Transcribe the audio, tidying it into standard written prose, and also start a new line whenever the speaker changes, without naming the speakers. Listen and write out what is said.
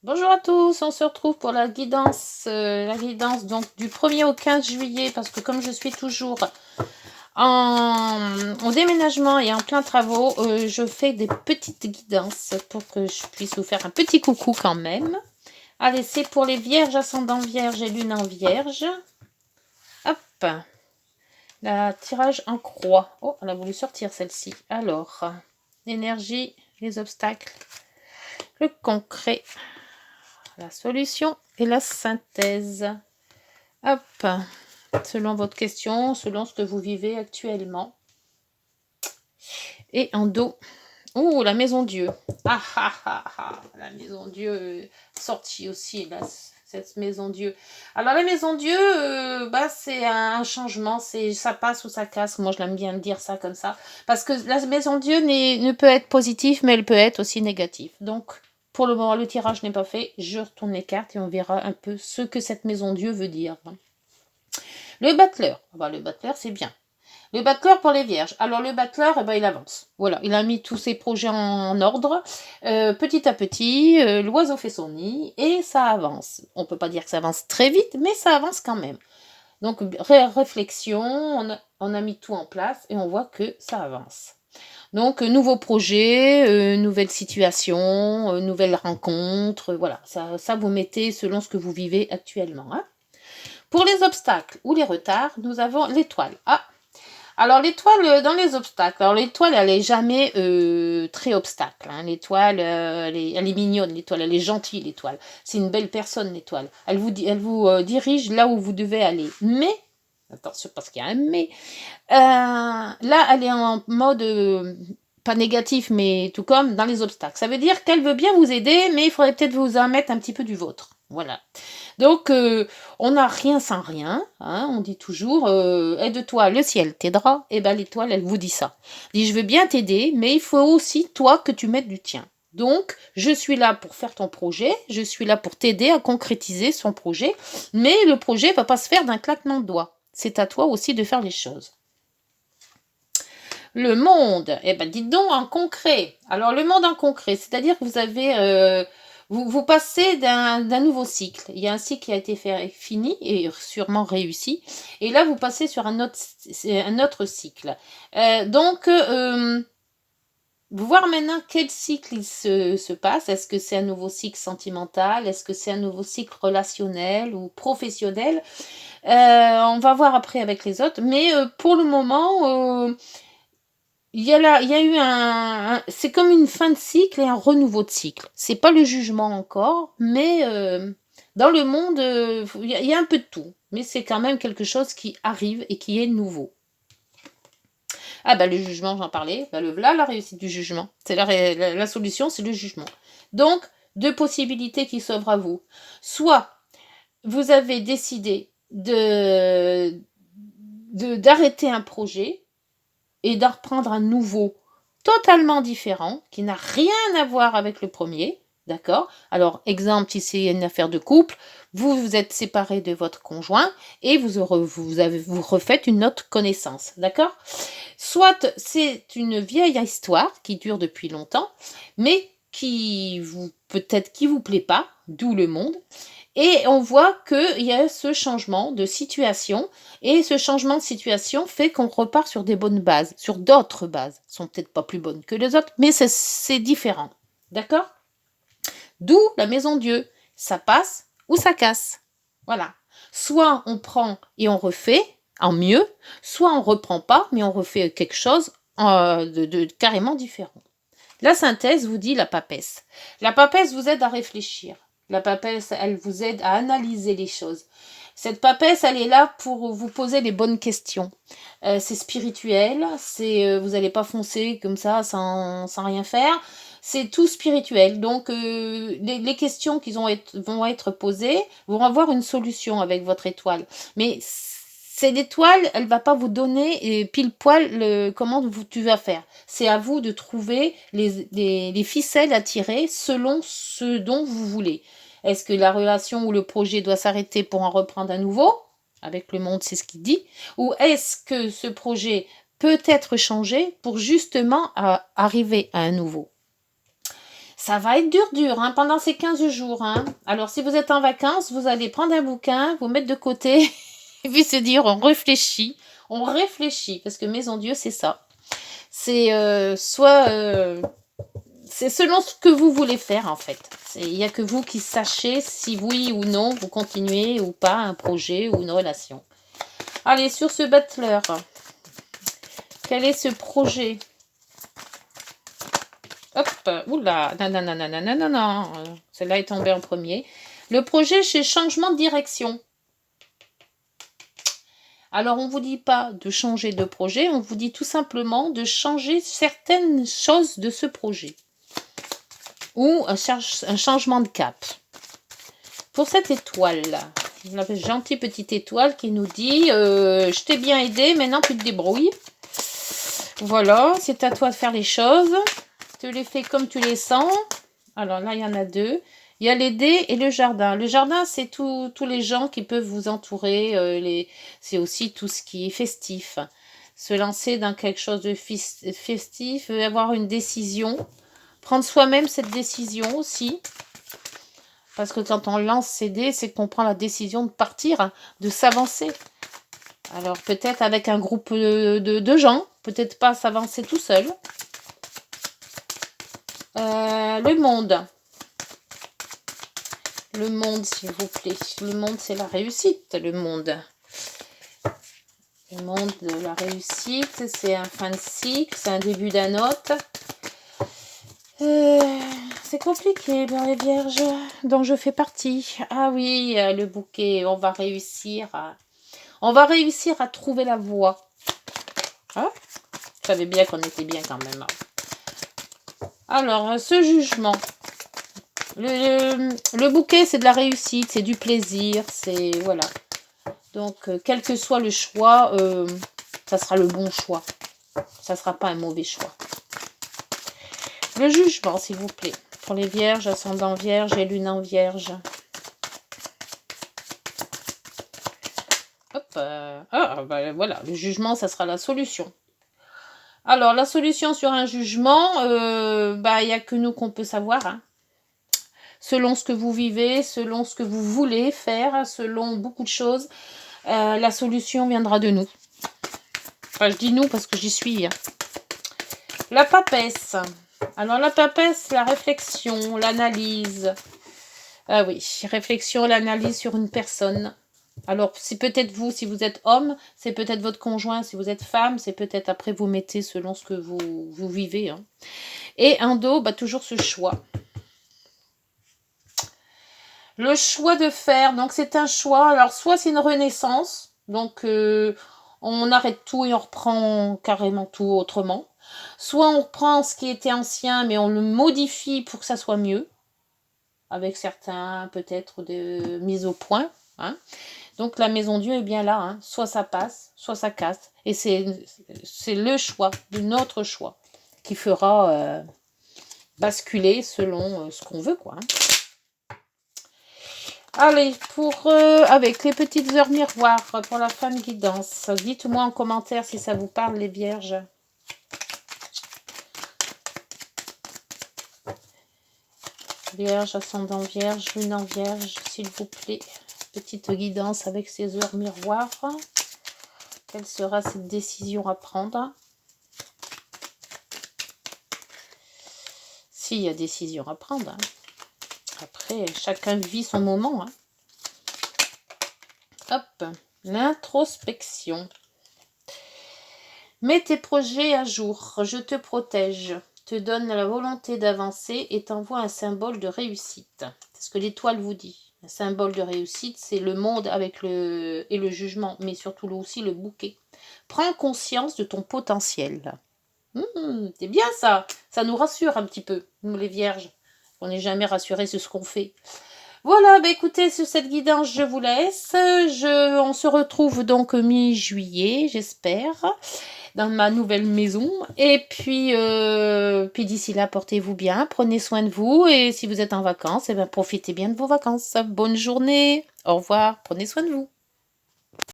Bonjour à tous, on se retrouve pour la guidance donc du 1er au 15 juillet parce que comme je suis toujours au déménagement et en plein travaux, je fais des petites guidances pour que je puisse vous faire un petit coucou quand même. Allez, c'est pour les vierges, ascendant vierge et lune en vierge. Hop, la tirage en croix. Oh, elle a voulu sortir celle-ci. Alors, l'énergie, les obstacles, le concret, la solution et la synthèse. Hop, selon votre question, selon ce que vous vivez actuellement. Et en dos, oh, la maison Dieu. Ah ah ah ah, la maison Dieu sortie aussi, là, cette maison Dieu. Alors la maison Dieu, c'est un changement, c'est ça passe ou ça casse. Moi, je l'aime bien dire ça comme ça, parce que la maison Dieu ne peut être positive, mais elle peut être aussi négative. Donc, pour le moment, le tirage n'est pas fait. Je retourne les cartes et on verra un peu ce que cette maison Dieu veut dire. Le battleur, le battleur, c'est bien. Le battleur pour les vierges. Alors le battleur, il avance. Voilà, il a mis tous ses projets en ordre. Petit à petit, l'oiseau fait son nid et ça avance. On ne peut pas dire que ça avance très vite, mais ça avance quand même. Donc réflexion, on a mis tout en place et on voit que ça avance. Donc nouveau projet, nouvelle situation, nouvelle rencontre. Voilà, ça vous mettez selon ce que vous vivez actuellement. Hein. Pour les obstacles ou les retards, nous avons l'étoile. Ah, alors l'étoile dans les obstacles. Alors l'étoile, elle est jamais très obstacle. Hein. L'étoile, elle est mignonne. L'étoile, elle est gentille. L'étoile, c'est une belle personne. L'étoile, elle vous dirige là où vous devez aller. Mais attention parce qu'il y a un mais. Là, elle est en mode pas négatif, mais tout comme dans les obstacles. Ça veut dire qu'elle veut bien vous aider, mais il faudrait peut-être vous en mettre un petit peu du vôtre. Voilà. Donc, on n'a rien sans rien. Hein, on dit toujours, aide-toi, le ciel t'aidera. Et bien, l'étoile, elle vous dit ça. Elle dit, je veux bien t'aider, mais il faut aussi, toi, que tu mettes du tien. Donc, je suis là pour faire ton projet, je suis là pour t'aider à concrétiser son projet, mais le projet ne va pas se faire d'un claquement de doigts. C'est à toi aussi de faire les choses. Le monde, dites donc en concret. Alors, le monde en concret, c'est-à-dire que vous avez... vous passez d'un nouveau cycle. Il y a un cycle qui a été fini et sûrement réussi. Et là, vous passez sur un autre cycle. Voir maintenant quel cycle il se passe. Est-ce que c'est un nouveau cycle sentimental? Est-ce que c'est un nouveau cycle relationnel ou professionnel? On va voir après avec les autres. Mais pour le moment... il y a eu c'est comme une fin de cycle et un renouveau de cycle. C'est pas le jugement encore, mais dans le monde, il y a un peu de tout. Mais c'est quand même quelque chose qui arrive et qui est nouveau. Ah le jugement, j'en parlais. Là, la réussite du jugement. C'est la solution, c'est le jugement. Donc, deux possibilités qui s'offrent à vous. Soit vous avez décidé d'arrêter un projet et d'en reprendre un nouveau totalement différent, qui n'a rien à voir avec le premier, d'accord? Alors, exemple, si c'est une affaire de couple, vous vous êtes séparé de votre conjoint et vous refaites une autre connaissance, d'accord? Soit c'est une vieille histoire qui dure depuis longtemps, mais peut-être qui vous plaît pas, d'où le monde, et on voit qu'il y a ce changement de situation. Et ce changement de situation fait qu'on repart sur des bonnes bases, sur d'autres bases. Elles sont peut-être pas plus bonnes que les autres, mais c'est différent. D'accord? D'où la maison Dieu. Ça passe ou ça casse. Voilà. Soit on prend et on refait en mieux, soit on reprend pas, mais on refait quelque chose de carrément différent. La synthèse vous dit la papesse. La papesse vous aide à réfléchir. La papesse, elle vous aide à analyser les choses. Cette papesse, elle est là pour vous poser les bonnes questions. C'est spirituel, vous n'allez pas foncer comme ça sans rien faire. C'est tout spirituel. Donc, les questions qui vont être posées vont avoir une solution avec votre étoile. Mais cette étoile, elle va pas vous donner pile poil comment tu vas faire. C'est à vous de trouver les ficelles à tirer selon ce dont vous voulez. Est-ce que la relation ou le projet doit s'arrêter pour en reprendre à nouveau? Avec le monde, c'est ce qu'il dit. Ou est-ce que ce projet peut être changé pour justement arriver à un nouveau? Ça va être dur, hein, pendant ces 15 jours. Hein. Alors, si vous êtes en vacances, vous allez prendre un bouquin, vous mettre de côté, et puis se dire, on réfléchit. On réfléchit, parce que Maison Dieu, c'est ça. C'est c'est selon ce que vous voulez faire, en fait. Il n'y a que vous qui sachez si oui ou non vous continuez ou pas un projet ou une relation. Allez, sur ce battleur, quel est ce projet? Hop, oula, non. Celle-là est tombée en premier. Le projet, c'est changement de direction. Alors, on ne vous dit pas de changer de projet, on vous dit tout simplement de changer certaines choses de ce projet. Ou un changement de cap. Pour cette étoile, la gentille petite étoile qui nous dit je t'ai bien aidé, maintenant tu te débrouilles. Voilà, c'est à toi de faire les choses. Tu les fais comme tu les sens. Alors là, il y en a deux. Il y a les dés et le jardin. Le jardin, c'est tous les gens qui peuvent vous entourer. C'est aussi tout ce qui est festif. Se lancer dans quelque chose de festif, avoir une décision. Prendre soi-même cette décision aussi. Parce que quand on lance ces dés, c'est qu'on prend la décision de partir, de s'avancer. Alors peut-être avec un groupe de gens. Peut-être pas s'avancer tout seul. Le monde. Le monde, s'il vous plaît. Le monde, c'est la réussite, le monde. Le monde de la réussite, c'est un fin de cycle, c'est un début d'un autre. C'est compliqué dans les vierges dont je fais partie. Ah oui, le bouquet, on va réussir à trouver la voie. Hein? Je savais bien qu'on était bien quand même. Alors, ce jugement. Le bouquet, c'est de la réussite, c'est du plaisir, c'est... Voilà. Donc, quel que soit le choix, ça sera le bon choix. Ça ne sera pas un mauvais choix. Le jugement, s'il vous plaît. Pour les vierges, ascendant vierge et lune en vierge. Hop. Ben, voilà. Le jugement, ça sera la solution. Alors, la solution sur un jugement, il n'y a que nous qu'on peut savoir. Hein. Selon ce que vous vivez, selon ce que vous voulez faire, selon beaucoup de choses, la solution viendra de nous. Enfin, je dis nous parce que j'y suis. Hein. La papesse. Alors, la papesse, la réflexion, l'analyse. Ah oui, réflexion, l'analyse sur une personne. Alors, c'est peut-être vous, si vous êtes homme, c'est peut-être votre conjoint, si vous êtes femme, c'est peut-être après vous mettez selon ce que vous vivez. Hein. Et un dos, toujours ce choix. Le choix de faire, donc c'est un choix. Alors, soit c'est une renaissance, donc on arrête tout et on reprend carrément tout autrement. Soit on reprend ce qui était ancien, mais on le modifie pour que ça soit mieux. Avec certains, peut-être, de mise au point. Hein. Donc, la maison Dieu est bien là. Hein. Soit ça passe, soit ça casse. Et c'est le choix, de notre choix, qui fera basculer selon ce qu'on veut, quoi. Hein. Allez, avec les petites heures miroirs pour la femme guidance. Dites-moi en commentaire si ça vous parle, les vierges. Vierge, ascendant vierge, lune en vierge, s'il vous plaît. Petite guidance avec ces heures miroirs. Quelle sera cette décision à prendre? S'il y a décision à prendre. Hein. Après, chacun vit son moment. Hein. Hop, l'introspection. Mets tes projets à jour. Je te protège. Te donne la volonté d'avancer et t'envoie un symbole de réussite. C'est ce que l'étoile vous dit. Un symbole de réussite, c'est le monde avec le jugement, mais surtout aussi le bouquet. Prends conscience de ton potentiel. C'est bien ça. Ça nous rassure un petit peu, nous les vierges. On n'est jamais rassurés sur ce qu'on fait. Voilà, écoutez, sur cette guidance, je vous laisse. On se retrouve donc mi-juillet, j'espère, dans ma nouvelle maison. Et puis d'ici là, portez-vous bien, prenez soin de vous. Et si vous êtes en vacances, profitez bien de vos vacances. Bonne journée, au revoir, prenez soin de vous.